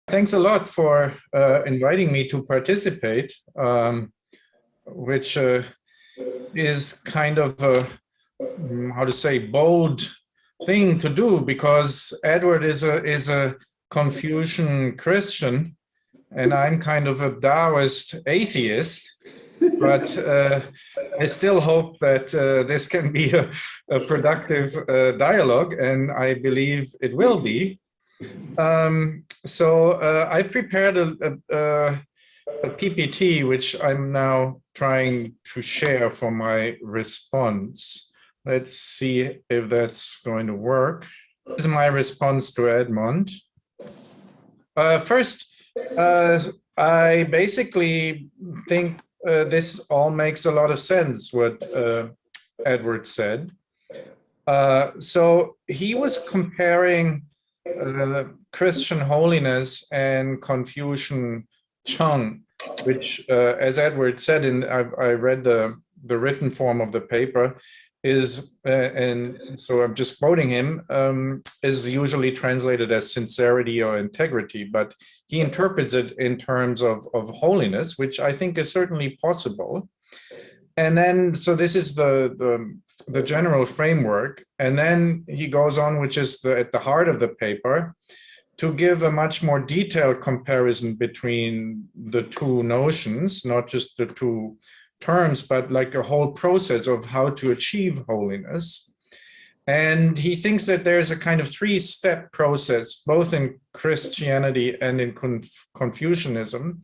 Thanks a lot for inviting me to participate, which is kind of a, how to say, bold thing to do, because Edward is a Confucian Christian, and I'm kind of a Taoist atheist, but I still hope that this can be a productive dialogue, and I believe it will be. So I've prepared a PPT, which I'm now trying to share for my response. Let's see if that's going to work. This is my response to Edmund. First, I basically think this all makes a lot of sense, what Edward said. So he was comparing Christian holiness and Confucian cheng, which, as Edward said, and I read the written form of the paper, is, and so I'm just quoting him, is usually translated as sincerity or integrity, but he interprets it in terms of holiness, which I think is certainly possible. And then, so this is the general framework, and then he goes on, which is at the heart of the paper, to give a much more detailed comparison between the two notions, not just the two terms, but like a whole process of how to achieve holiness. And he thinks that there's a kind of three-step process, both in Christianity and in Confucianism,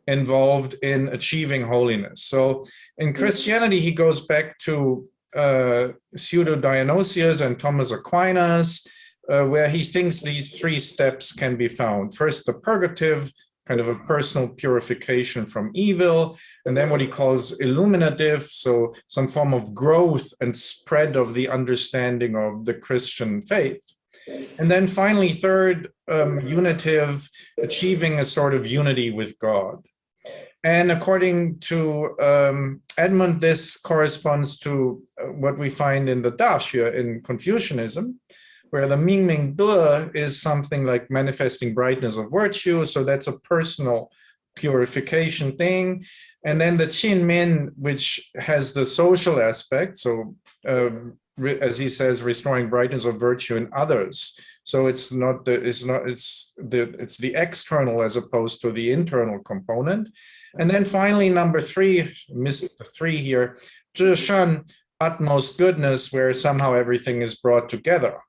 involved in achieving holiness. So in Christianity, he goes back to Pseudo-Dionysius and Thomas Aquinas, where he thinks these three steps can be found. First, the purgative, kind of a personal purification from evil, and then what he calls illuminative, so some form of growth and spread of the understanding of the Christian faith. And then finally, third, unitive, achieving a sort of unity with God. And according to Edmund, this corresponds to what we find in the Daxue in Confucianism, where the Ming Ming De is something like manifesting brightness of virtue. So that's a personal purification thing. And then the Qin Min, which has the social aspect. So as he says, restoring brightness of virtue in others. So it's the external as opposed to the internal component. And then finally, number three, missed the three here, Zhi Shan, utmost goodness, where somehow everything is brought together.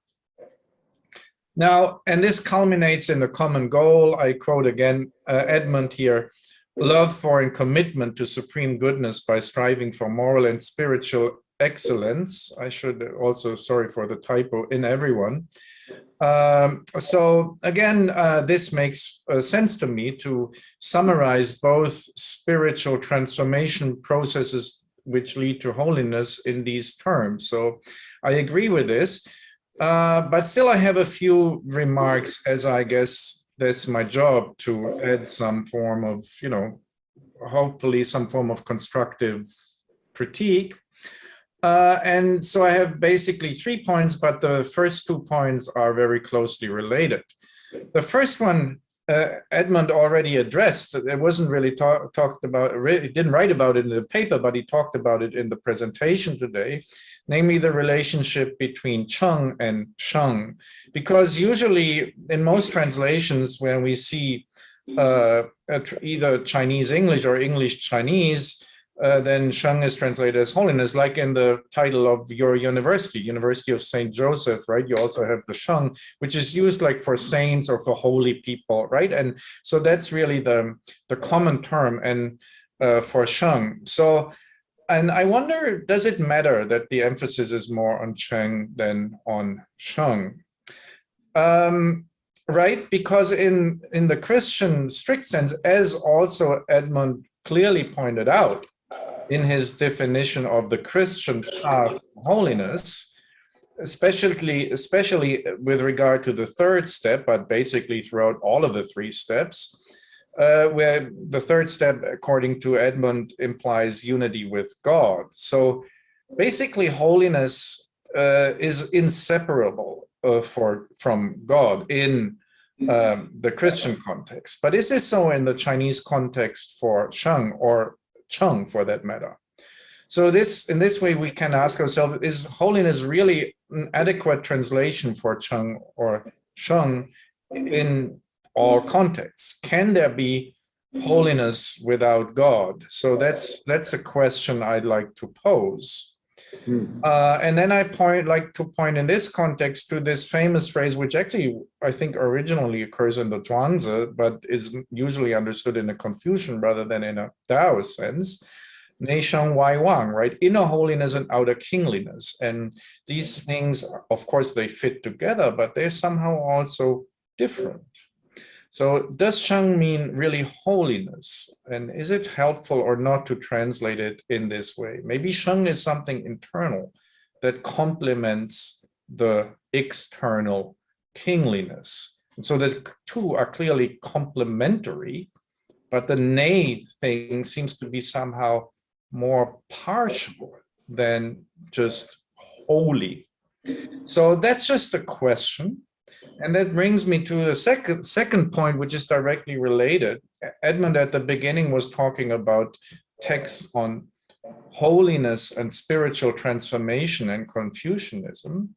Now, and this culminates in the common goal. I quote again Edmund here: love for and commitment to supreme goodness by striving for moral and spiritual excellence. I should also, sorry for the typo, in everyone. So again, this makes sense to me to summarize both spiritual transformation processes which lead to holiness in these terms. So I agree with this, but still I have a few remarks, as I guess that's my job, to add some form of, hopefully some form of constructive critique. And so I have basically 3 points, but the first 2 points are very closely related. The first one, Edmund already addressed. It wasn't really talked about, he didn't write about it in the paper, but he talked about it in the presentation today, namely the relationship between cheng and sheng. Because usually in most translations, when we see either Chinese English or English Chinese, then sheng is translated as holiness, like in the title of your university, University of St. Joseph, right? You also have the sheng, which is used like for saints or for holy people, right? And so that's really the common term and for sheng. So, and I wonder, does it matter that the emphasis is more on cheng than on sheng? Right? Because in the Christian strict sense, as also Edmund clearly pointed out, in his definition of the Christian path of holiness, especially with regard to the third step, but basically throughout all of the 3 steps, where the third step, according to Edmund, implies unity with God. So basically holiness is inseparable from God in the Christian context. But is this so in the Chinese context for cheng or cheng for that matter? So in this way, we can ask ourselves, is holiness really an adequate translation for cheng or cheng in all contexts? Can there be holiness without God? So that's a question I'd like to pose. And then I like to point in this context to this famous phrase, which actually I think originally occurs in the Zhuangzi, but is usually understood in a Confucian rather than in a Dao sense. Nei sheng wai wang, right? Inner holiness and outer kingliness. And these things, of course, they fit together, but they're somehow also different. So does cheng mean really holiness? And is it helpful or not to translate it in this way? Maybe cheng is something internal that complements the external kingliness. And so the two are clearly complementary, but the nei thing seems to be somehow more partial than just holy. So that's just a question. And that brings me to the second point, which is directly related. Edmund at the beginning was talking about texts on holiness and spiritual transformation and Confucianism.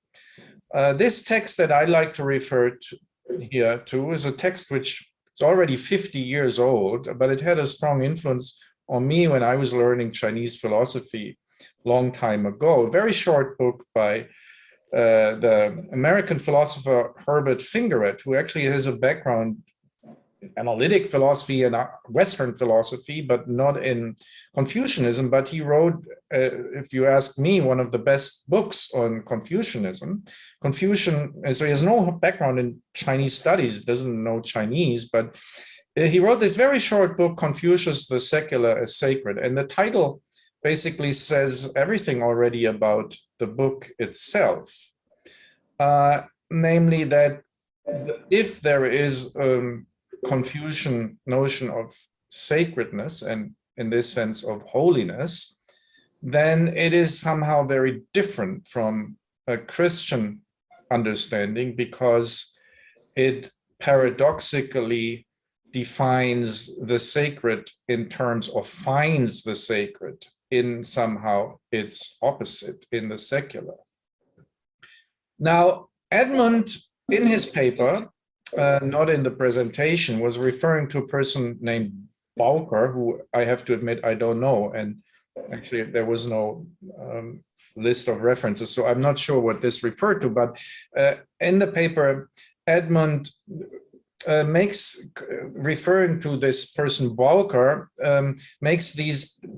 This text that I like to refer to here to is a text which is already 50 years old, but it had a strong influence on me when I was learning Chinese philosophy a long time ago. A very short book by the American philosopher Herbert Fingeret, who actually has a background in analytic philosophy and Western philosophy, but not in Confucianism. But he wrote, if you ask me, one of the best books on Confucianism. So he has no background in Chinese studies, doesn't know Chinese, but he wrote this very short book, Confucius, the Secular as Sacred. And the title basically says everything already about the book itself, namely that if there is a Confucian notion of sacredness and in this sense of holiness, then it is somehow very different from a Christian understanding because it paradoxically defines the sacred in terms of finds the sacred in somehow its opposite in the secular. Now, Edmund, in his paper, not in the presentation, was referring to a person named Bowker, who I have to admit I don't know, and actually there was no list of references, so I'm not sure what this referred to, but in the paper, Edmund referring to this person Bowker,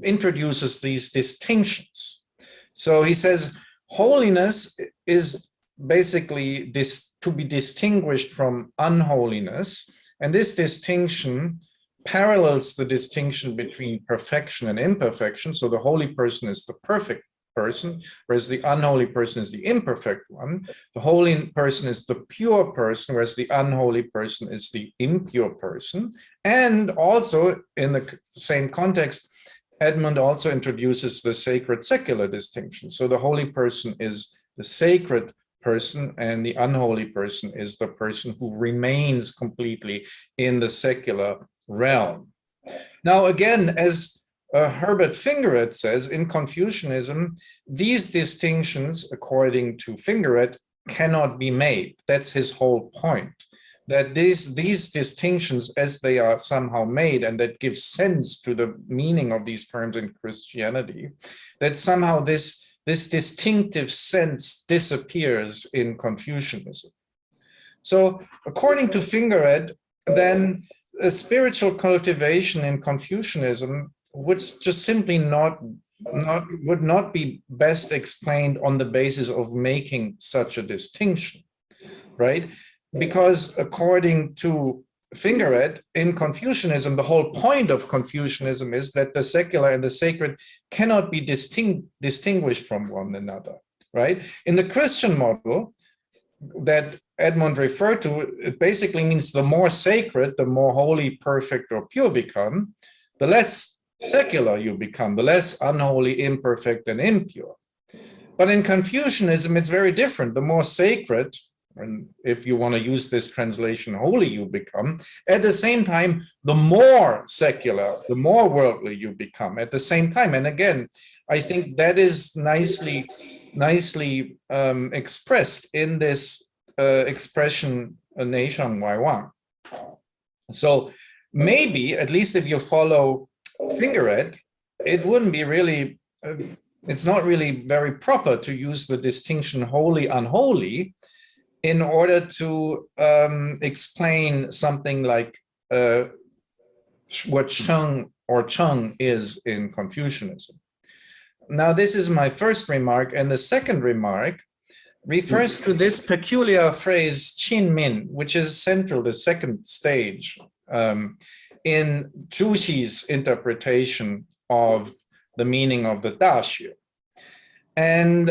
introduces these distinctions. So he says, holiness is basically to be distinguished from unholiness, and this distinction parallels the distinction between perfection and imperfection. So the holy person is the perfect person, whereas the unholy person is the imperfect one. The holy person is the pure person, whereas the unholy person is the impure person. And also in the same context, Edmund also introduces the sacred secular distinction. So the holy person is the sacred person and the unholy person is the person who remains completely in the secular realm. Now, again, as Herbert Fingeret says, in Confucianism, these distinctions, according to Fingeret, cannot be made. That's his whole point, that these distinctions, as they are somehow made, and that gives sense to the meaning of these terms in Christianity, that somehow this distinctive sense disappears in Confucianism. So according to Fingeret, then a spiritual cultivation in Confucianism would just simply would not be best explained on the basis of making such a distinction, right? Because according to Fingeret, in Confucianism, the whole point of Confucianism is that the secular and the sacred cannot be distinguished from one another, right? In the Christian model that Edmund referred to, it basically means the more sacred, the more holy, perfect, or pure become, the less secular you become, the less unholy, imperfect, and impure. But in Confucianism, it's very different. The more sacred, and if you want to use this translation, holy you become. At the same time, the more secular, the more worldly you become at the same time. And again, I think that is nicely expressed in this expression, Neishang Wai Wang. So maybe, at least if you follow Fingeret, it wouldn't be really, it's not really very proper to use the distinction holy, unholy in order to explain something like what cheng or cheng is in Confucianism. Now, this is my first remark, and the second remark refers to this peculiar phrase qin min, which is central, the second stage, in Zhu interpretation of the meaning of the Daxue. And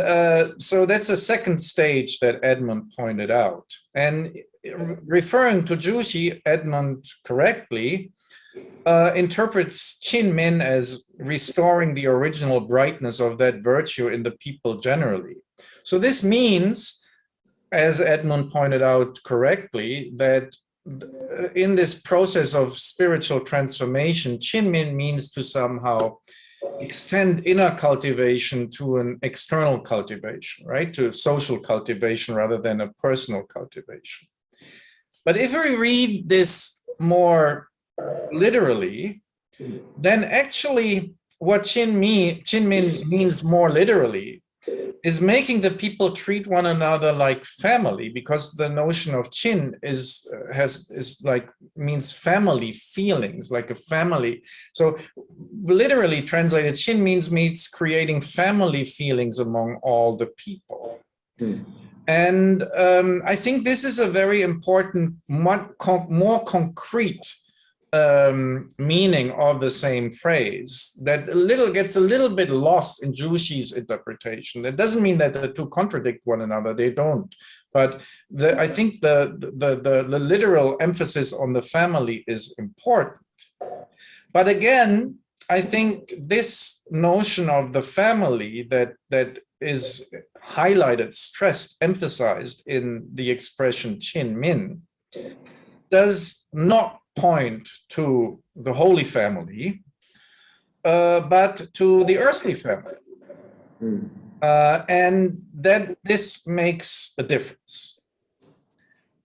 so that's a second stage that Edmund pointed out. And referring to Zhu, Edmund correctly interprets qin min as restoring the original brightness of that virtue in the people generally. So this means, as Edmund pointed out correctly, that in this process of spiritual transformation, qin min means to somehow extend inner cultivation to an external cultivation, right? To social cultivation rather than a personal cultivation. But if we read this more literally, then actually what qin min means more literally is making the people treat one another like family, because the notion of qin means family feelings, like a family. So literally translated, qin means creating family feelings among all the people. And I think this is a very important, more concrete meaning of the same phrase that gets a little bit lost in Zhu's interpretation. That doesn't mean that the two contradict one another, they don't. But I think the literal emphasis on the family is important. But again, I think this notion of the family that is highlighted, stressed, emphasized in the expression qin min does not point to the holy family, but to the earthly family. And that this makes a difference.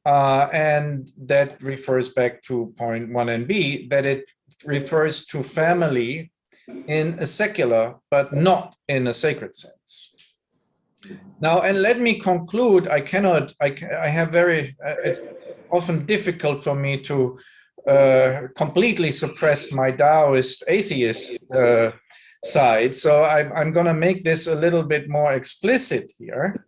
And that refers back to point 1b, that it refers to family in a secular, but not in a sacred sense. Now, and let me conclude, it's often difficult for me to completely suppress my Taoist atheist side. So I'm going to make this a little bit more explicit here,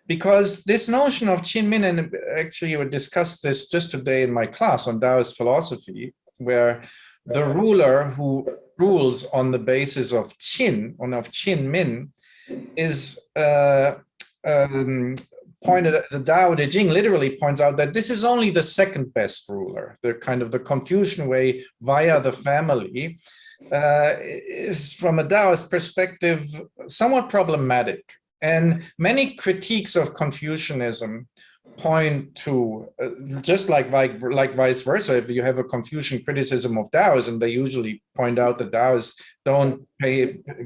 because this notion of qin min, and actually we discussed this just today in my class on Taoist philosophy, where the ruler who rules on the basis of qin min, is the Tao Te Ching literally points out that this is only the second best ruler. The kind of the Confucian way via the family is, from a Taoist perspective, somewhat problematic. And many critiques of Confucianism point to, just like vice versa, if you have a Confucian criticism of Taoism, they usually point out that Taoists don't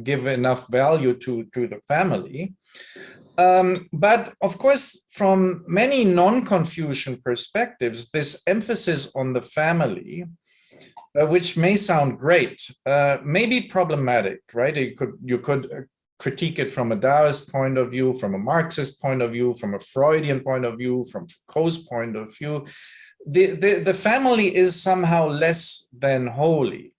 give enough value to the family. But of course, from many non-Confucian perspectives, this emphasis on the family, which may sound great, may be problematic, right? You could critique it from a Taoist point of view, from a Marxist point of view, from a Freudian point of view, from Foucault's point of view. The family is somehow less than holy.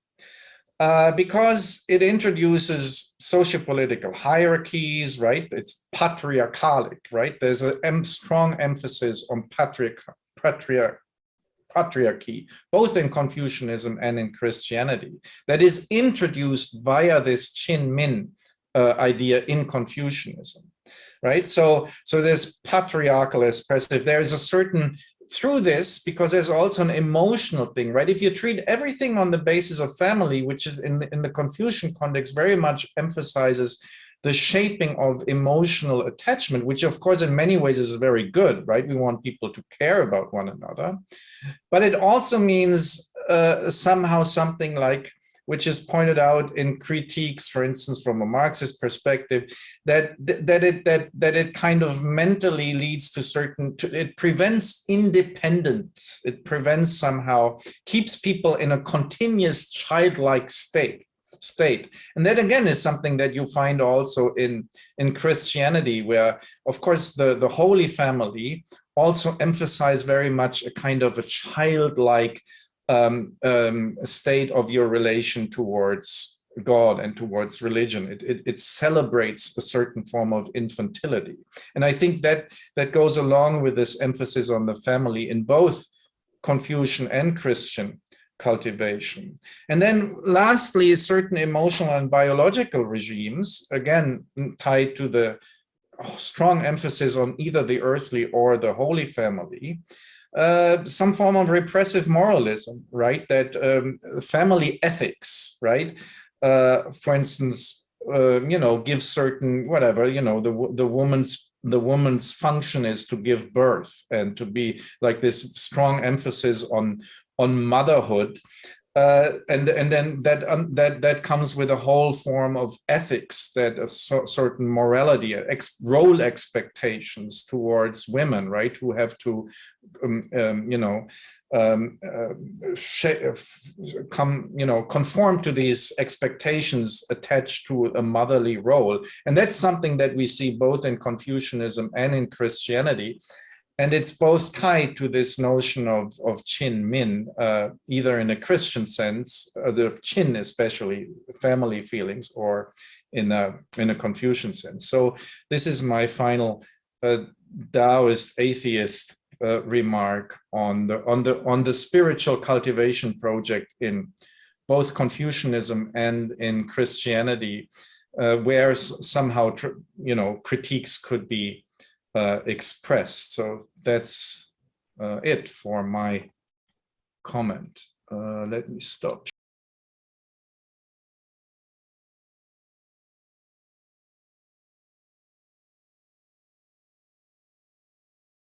Because it introduces sociopolitical hierarchies, right? It's patriarchalic, right? There's a strong emphasis on patriarchy, both in Confucianism and in Christianity, that is introduced via this qin min idea in Confucianism, right? So there's patriarchal expressive. There is a certain, through this, because there's also an emotional thing, right? If you treat everything on the basis of family, which is in the Confucian context very much emphasizes the shaping of emotional attachment, which of course in many ways is very good, right? We want people to care about one another, but it also means somehow something like, which is pointed out in critiques, for instance, from a Marxist perspective, that it kind of mentally leads to it prevents independence. It prevents somehow, keeps people in a continuous childlike state. And that again is something that you find also in Christianity, where of course the Holy Family also emphasize very much a kind of a childlike state of your relation towards God and towards religion. It celebrates a certain form of infantility. And I think that goes along with this emphasis on the family in both Confucian and Christian cultivation. And then lastly, certain emotional and biological regimes, again, tied to the strong emphasis on either the earthly or the Holy Family, some form of repressive moralism, right? That family ethics, right? For instance, give certain whatever, the woman's function is to give birth and to be like this strong emphasis on motherhood. And then that comes with a whole form of ethics, that a certain morality, role expectations towards women, right, who have to conform to these expectations attached to a motherly role. And that's something that we see both in Confucianism and in Christianity. And it's both tied to this notion of chin min, either in a Christian sense, the chin especially, family feelings, or in a Confucian sense. So this is my final Taoist atheist remark on the spiritual cultivation project in both Confucianism and in Christianity, where somehow critiques could be expressed. So that's it for my comment. Let me stop